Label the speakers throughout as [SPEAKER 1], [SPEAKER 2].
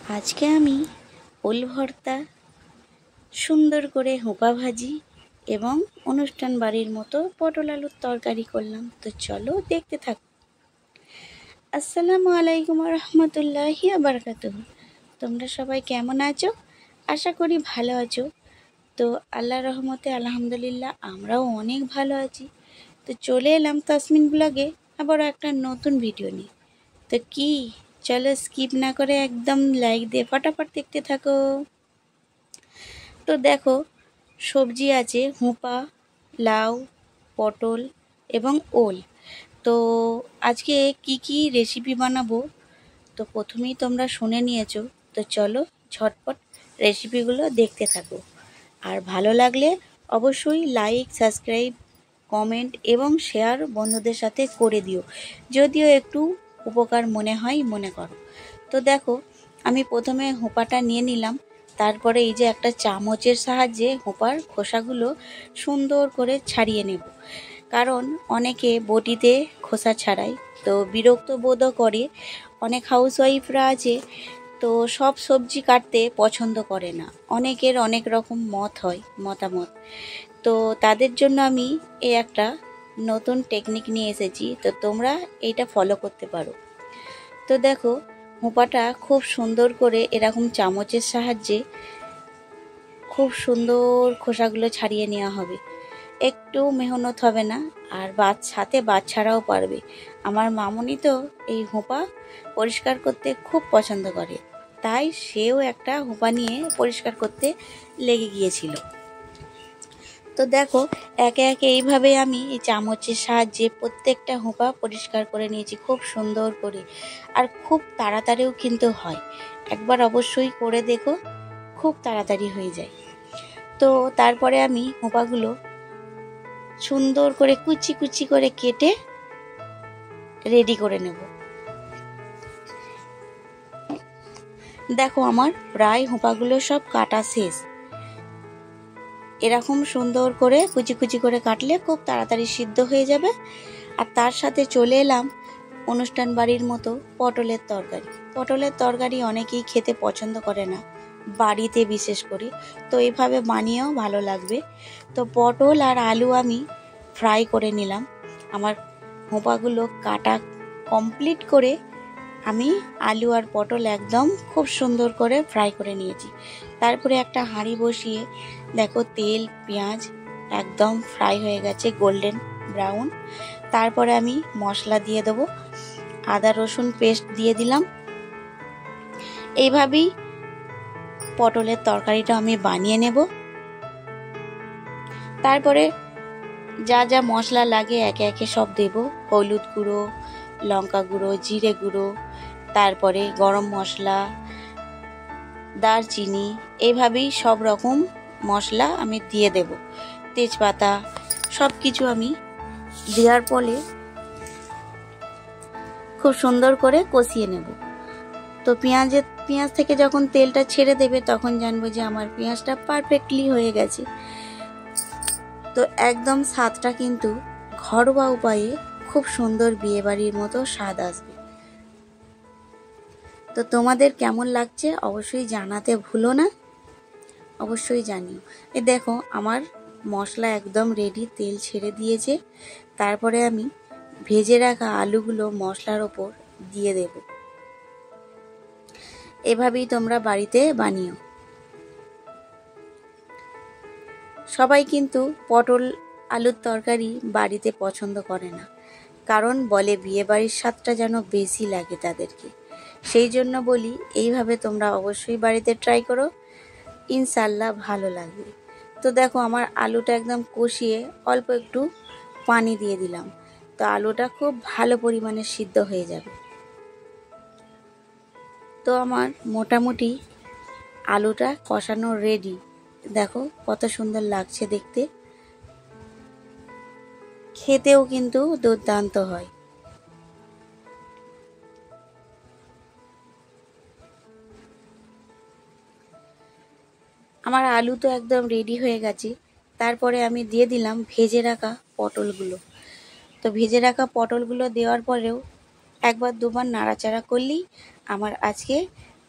[SPEAKER 1] আজকে আমি ওল ভর্তা, সুন্দর করে হোঁপা ভাজি এবং অনুষ্ঠান বাড়ির মতো পটল আলুর তরকারি করলাম। তো চলো দেখতে থাকো। আসসালামু আলাইকুম রহমতুল্লাহি বারাকাতুহু। তোমরা সবাই কেমন আছো? আশা করি ভালো আছো। তো আল্লাহর রহমতে আলহামদুলিল্লাহ আমরাও অনেক ভালো আছি। তো চলে এলাম তাসমিন ব্লগে আবারও একটা নতুন ভিডিও নিয়ে। তো কি, চলো স্কিপ না করে একদম লাইক দিয়ে ফটাফট দেখতে থাকো। তো দেখো, সবজি আছে হোঁপা, লাউ, পটল এবং ওল। তো আজকে কি কি রেসিপি বানাবো তো প্রথমেই তোমরা শুনে নিয়েছো। তো চলো ঝটপট রেসিপিগুলো দেখতে থাকো। আর ভালো লাগলে অবশ্যই লাইক, সাবস্ক্রাইব, কমেন্ট এবং শেয়ার বন্ধুদের সাথে করে দিও, যদিও একটু উপকার মনে হয় মনে করো। তো দেখো, আমি প্রথমে হোঁপাটা নিয়ে নিলাম। তারপরে এই যে একটা চামচের সাহায্যে হোঁপার খোসাগুলো সুন্দর করে ছাড়িয়ে নেব, কারণ অনেকে বটিতে খোসা ছাড়ায়, তো বিরক্ত বোধও করে। অনেক হাউসওয়াইফরা আছে তো সব সবজি কাটতে পছন্দ করে না, অনেকের অনেক রকম মতামত। তো তাদের জন্য আমি এই একটা নতুন টেকনিক নিয়ে এসেছি, তো তোমরা এইটা ফলো করতে পারো। তো দেখো, হোঁপাটা খুব সুন্দর করে এরকম চামচের সাহায্যে খুব সুন্দর খোসাগুলো ছাড়িয়ে নেওয়া হবে। একটু মেহনত হবে না, আর সাথে বাচ্চারাও পারবে। আমার মামনি তো এই হোঁপা পরিষ্কার করতে খুব পছন্দ করে, তাই সেও একটা হোঁপা নিয়ে পরিষ্কার করতে লেগে গিয়েছিল। তো দেখো, একে একে এইভাবে আমি এই চামচের সাহায্যে প্রত্যেকটা হোঁপা পরিষ্কার করে নিয়েছি খুব সুন্দর করে। আর খুব তাড়াতাড়িও কিন্তু হয়, একবার অবশ্যই করে দেখো, খুব তাড়াতাড়ি হয়ে যায়। তো তারপরে আমি হোঁপাগুলো সুন্দর করে কুচি কুচি করে কেটে রেডি করে নেব। দেখো, আমার প্রায় হোঁপাগুলো সব কাটা শেষ। এরকম সুন্দর করে কুচি কুচি করে কাটলে খুব তাড়াতাড়ি সিদ্ধ হয়ে যাবে। আর তার সাথে চলে এলাম অনুষ্ঠান বাড়ির মতো পটলের তরকারি। পটলের তরকারি অনেকেই খেতে পছন্দ করে না, বাড়িতে বিশেষ করে, তো এইভাবে বানিয়েও ভালো লাগবে। তো পটল আর আলু আমি ফ্রাই করে নিলাম। আমার হোঁপাগুলো কাটা কমপ্লিট করে আমি আলু আর পটল একদম খুব সুন্দর করে ফ্রাই করে নিয়েছি। তারপরে একটা হাঁড়ি বসিয়ে দেখো, তেল পেঁয়াজ একদম ফ্রাই হয়ে গেছে গোল্ডেন ব্রাউন। তারপরে আমি মশলা দিয়ে দেবো, আদা রসুন পেস্ট দিয়ে দিলাম। এইভাবেই পটলের তরকারিটা আমি বানিয়ে নেব। তারপরে যা যা মশলা লাগে একে একে সব দেব। হলুদ গুঁড়ো, লঙ্কা গুঁড়ো, জিরে গুঁড়ো, তারপরে গরম মশলা, দারচিনি, এইভাবেই সব রকম মশলা আমি দিয়ে দেব। তেজপাতা, সব কিছু আমি দেওয়ার পরে খুব সুন্দর করে কষিয়ে নেব। তো পেঁয়াজ থেকে যখন তেলটা ছেড়ে দেবে তখন জানবো যে আমার পেঁয়াজটা পারফেক্টলি হয়ে গেছে। তো একদম স্বাদটা কিন্তু ঘরোয়া উপায়ে খুব সুন্দর বিয়েবাড়ির মতো স্বাদ আসবে। তো তোমাদের কেমন লাগছে অবশ্যই জানাতে ভুলো না, অবশ্যই জানিও। দেখো, আমার মশলা একদম রেডি, তেল ছেড়ে দিয়েছে। তারপরে আমি ভেজে রাখা আলুগুলো মশলার ওপর দিয়ে দেব। এভাবেই তোমরা বাড়িতে বানিও। সবাই কিন্তু পটল আলুর তরকারি বাড়িতে পছন্দ করে না, কারণ বলে বিয়েবাড়ির স্বাদটা যেন বেশি লাগে তাদেরকে। সেই জন্য বলি, এইভাবে তোমরা অবশ্যই বাড়িতে ট্রাই করো, ইনশাল্লাহ ভালো লাগবে। তো দেখো, আমার আলুটা একদম কষিয়ে অল্প একটু পানি দিয়ে দিলাম। তো আলুটা খুব ভালো পরিমাণে সিদ্ধ হয়ে যাবে। তো আমার মোটামুটি আলুটা কষানো রেডি। দেখো কত সুন্দর লাগছে দেখতে, খেতেও কিন্তু দুর্দান্ত হয়। আমার আলু তো একদম রেডি হয়ে গেছে। তারপরে আমি দিয়ে দিলাম ভেজে রাখা পটলগুলো। তো ভেজে রাখা পটলগুলো দেওয়ার পরেও একবার দুবার নাড়াচাড়া করলেই আমার আজকে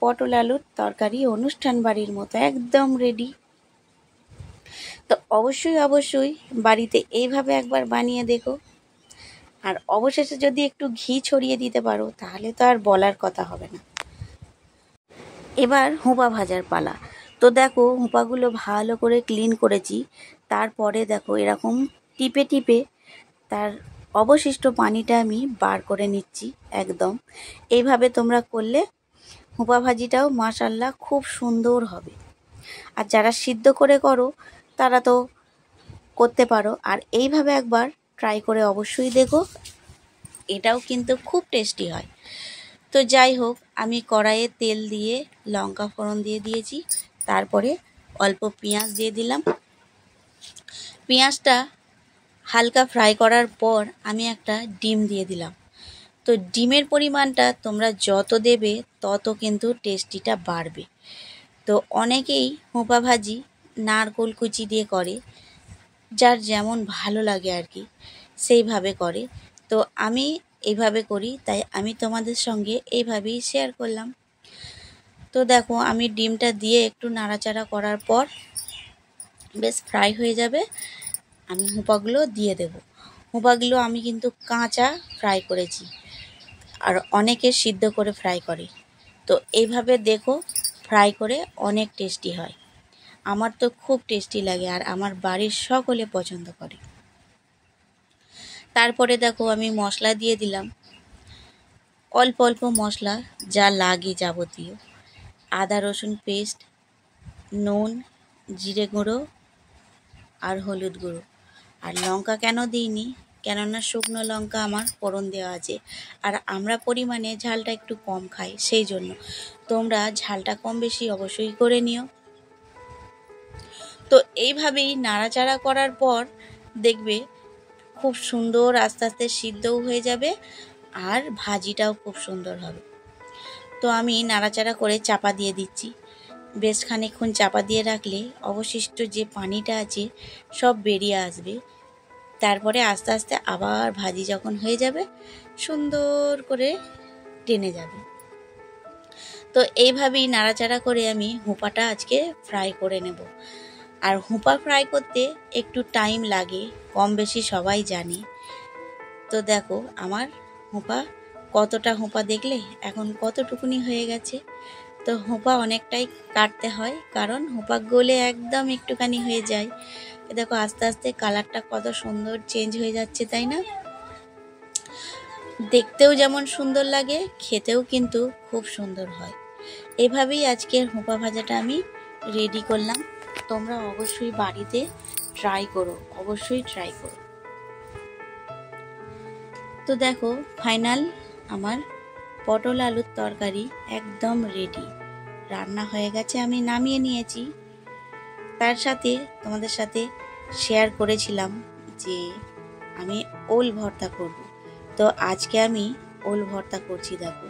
[SPEAKER 1] পটল আলুর তরকারি অনুষ্ঠান বাড়ির মতো একদম রেডি। তো অবশ্যই বাড়িতে এইভাবে একবার বানিয়ে দেখো। আর অবশেষে যদি একটু ঘি ছড়িয়ে দিতে পারো তাহলে তো আর বলার কথা হবে না। এবার হোঁপা ভাজার পালা। তো দেখো হোঁপাগুলো ভালো করে ক্লিন করেছি। তারপরে দেখো এরকম টিপে টিপে তার অবশিষ্ট পানিটা আমি বার করে নিচ্ছি একদম। এইভাবে তোমরা করলে হোঁপা ভাজিটাও মাশাআল্লাহ খুব সুন্দর হবে। আর যারা সিদ্ধ করে করো তারা তো করতে পারো, আর এইভাবে একবার ট্রাই করে অবশ্যই দেখো, এটাও কিন্তু খুব টেস্টি হয়। তো যাই হোক, আমি কড়াইয়ে তেল দিয়ে লঙ্কা ফোড়ন দিয়ে দিয়েছি। তারপরে অল্প পেঁয়াজ দিয়ে দিলাম। পেঁয়াজটা হালকা ফ্রাই করার পর আমি একটা ডিম দিয়ে দিলাম। তো ডিমের পরিমাণটা তোমরা যত দেবে তত কিন্তু টেস্টিটা বাড়বে। তো অনেকেই হোঁপা ভাজি নারকেল কুচি দিয়ে করে, যার যেমন ভালো লাগে আর কি সেইভাবে করে। তো আমি এইভাবে করি, তাই আমি তোমাদের সঙ্গে এইভাবেই শেয়ার করলাম। তো দেখো আমি ডিমটা দিয়ে একটু নাড়াচাড়া করার পর বেশ ফ্রাই হয়ে যাবে, আমি হোঁপাগুলো দিয়ে দেব। হোঁপাগুলো আমি কিন্তু কাঁচা ফ্রাই করেছি, আর অনেকে সিদ্ধ করে ফ্রাই করে। তো এইভাবে দেখো ফ্রাই করে অনেক টেস্টি হয়। আমার তো খুব টেস্টি লাগে আর আমার বাড়ির সকলে পছন্দ করে। তারপরে দেখো আমি মশলা দিয়ে দিলাম, অল্প অল্প মশলা যা লাগে যাবতীয়। আদা রসুন পেস্ট, নুন, জিরে গুঁড়ো আর হলুদ গুঁড়ো। আর লঙ্কা কেন দিইনি, কেননা শুকনো লঙ্কা আমার ফোড়ন দেওয়া আছে, আর আমরা পরিমাণে ঝালটা একটু কম খাই, সেই জন্য। তোমরা ঝালটা কম বেশি অবশ্যই করে নিও। তো এইভাবেই নাড়াচাড়া করার পর দেখবে খুব সুন্দর আস্তে আস্তে সিদ্ধও হয়ে যাবে, আর ভাজিটাও খুব সুন্দর হবে। তো আমি নাড়াচাড়া করে চাপা দিয়ে দিচ্ছি। বেশ খানিকক্ষণ চাপা দিয়ে রাখলে অবশিষ্ট যে পানিটা আছে সব বেরিয়ে আসবে। তারপরে আস্তে আস্তে আবার ভাজি যখন হয়ে যাবে সুন্দর করে টেনে যাবে। তো এইভাবেই নাড়াচাড়া করে আমি হোঁপাটা আজকে ফ্রাই করে নেব। আর হোঁপা ফ্রাই করতে একটু টাইম লাগে, কম বেশি সবাই জানে। তো দেখো আমার হোঁপা, কতটা হোঁপা দেখলে এখন কতটুকুনি হয়ে গেছে। তো হোঁপা অনেকটাই কাটতে হয়, কারণ হোঁপা গলে একদম একটুখানি হয়ে যায়। দেখো আস্তে আস্তে কালারটা কত সুন্দর চেঞ্জ হয়ে যাচ্ছে, তাই না? দেখতেও যেমন সুন্দর লাগে, খেতেও কিন্তু খুব সুন্দর হয়। এভাবেই আজকের হোঁপা ভাজাটা আমি রেডি করলাম। তোমরা অবশ্যই বাড়িতে ট্রাই করো, অবশ্যই ট্রাই করো। তো দেখো ফাইনাল আমার পটল আলুর তরকারি একদম রেডি, রান্না হয়ে গেছে, আমি নামিয়ে নিয়েছি। তার সাথে তোমাদের সাথে শেয়ার করেছিলাম যে আমি ওল ভর্তা করব। তো আজকে আমি ওল ভর্তা করছি। দেখো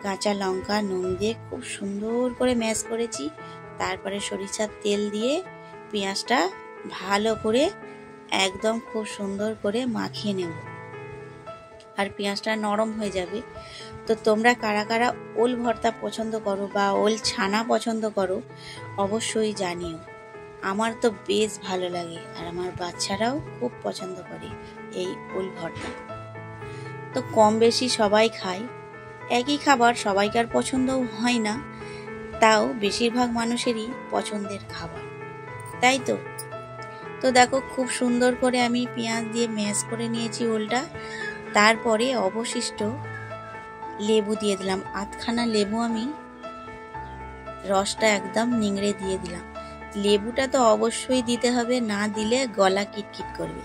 [SPEAKER 1] কাঁচা লঙ্কা নুন দিয়ে খুব সুন্দর করে ম্যাশ করেছি। তারপরে সরিষার তেল দিয়ে পেঁয়াজটা ভালো করে একদম খুব সুন্দর করে মাখিয়ে নেব, আর পেঁয়াজটা নরম হয়ে যাবে। তো তোমরা কারা কারা ওল ভর্তা পছন্দ করো বা ওল ছানা পছন্দ করো অবশ্যই জানিও। আমার তো বেশ ভালো লাগে, আর আমার বাচ্চারাও খুব পছন্দ করে এই ওল ভর্তা। তো কম বেশি সবাই খায়, একই খাবার সবাইকার পছন্দও হয় না, তাও বেশিরভাগ মানুষেরই পছন্দের খাবার, তাই তো। তো দেখো খুব সুন্দর করে আমি পেঁয়াজ দিয়ে ম্যাশ করে নিয়েছি ওলটা। তারপরে অবশিষ্ট লেবু দিয়ে দিলাম, আধখানা লেবু আমি রসটা একদম নিংড়ে দিয়ে দিলাম। লেবুটা তো অবশ্যই দিতে হবে, না দিলে গলা কিটকিট করবে,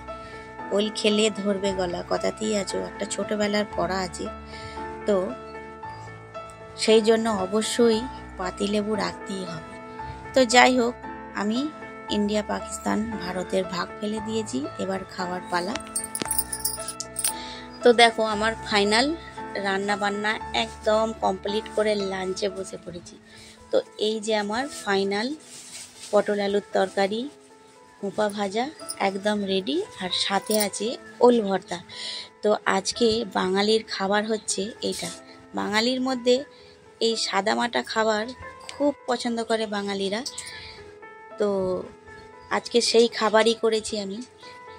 [SPEAKER 1] ওল খেলে ধরবে গলা, কথাতেই আছে, একটা ছোটবেলার পড়া আছে। তো সেই জন্য অবশ্যই পাতিলেবু রাখতেই হবে। তো যাই হোক, আমি ইন্ডিয়া পাকিস্তান ভারতের ভাগ ফেলে দিয়েছি, এবার খাওয়ার পালা। তো দেখো আমার ফাইনাল রান্না বান্না একদম কমপ্লিট করে লাঞ্চে বসে পড়েছি। তো এই যে আমার ফাইনাল পটল আলুর তরকারি, হোঁপা ভাজা একদম রেডি, আর সাথে আছে ওল ভর্তা। তো আজকে বাঙালির খাবার হচ্ছে এটা। বাঙালির মধ্যে এই সাদামাটা খাবার খুব পছন্দ করে বাঙালিরা। তো আজকে সেই খাবারই করেছি আমি।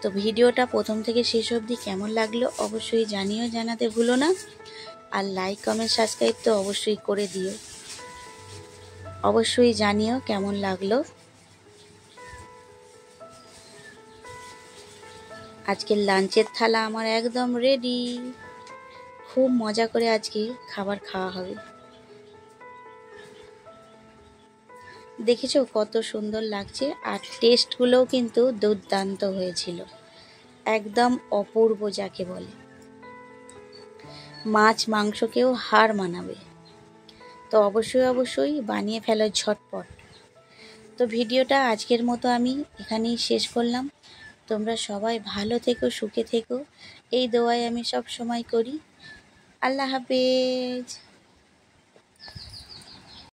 [SPEAKER 1] তো ভিডিওটা প্রথম থেকে শেষ অবধি কেমন লাগলো অবশ্যই জানাতে ভুলো না। আর লাইক কমেন্ট সাবস্ক্রাইব তো অবশ্যই করে দিও। অবশ্যই জানিও কেমন লাগলো। আজকের লাঞ্চের থালা আমার একদম রেডি। খুব মজা করে আজকে খাবার খাওয়া হবে। দেখেছো কত সুন্দর লাগছে, আর টেস্টগুলোও কিন্তু দুর্দান্ত হয়েছিল, একদম অপূর্ব যাকে বলে। মাছ মাংসকেও হার মানাবে। তো অবশ্যই বানিয়ে ফেলো ঝটপট। তো ভিডিওটা আজকের মতো আমি এখানেই শেষ করলাম। তোমরা সবাই ভালো থেকো, সুখে থেকো, এই দোয়াই আমি সব সময় করি। আল্লাহ হাফেজ।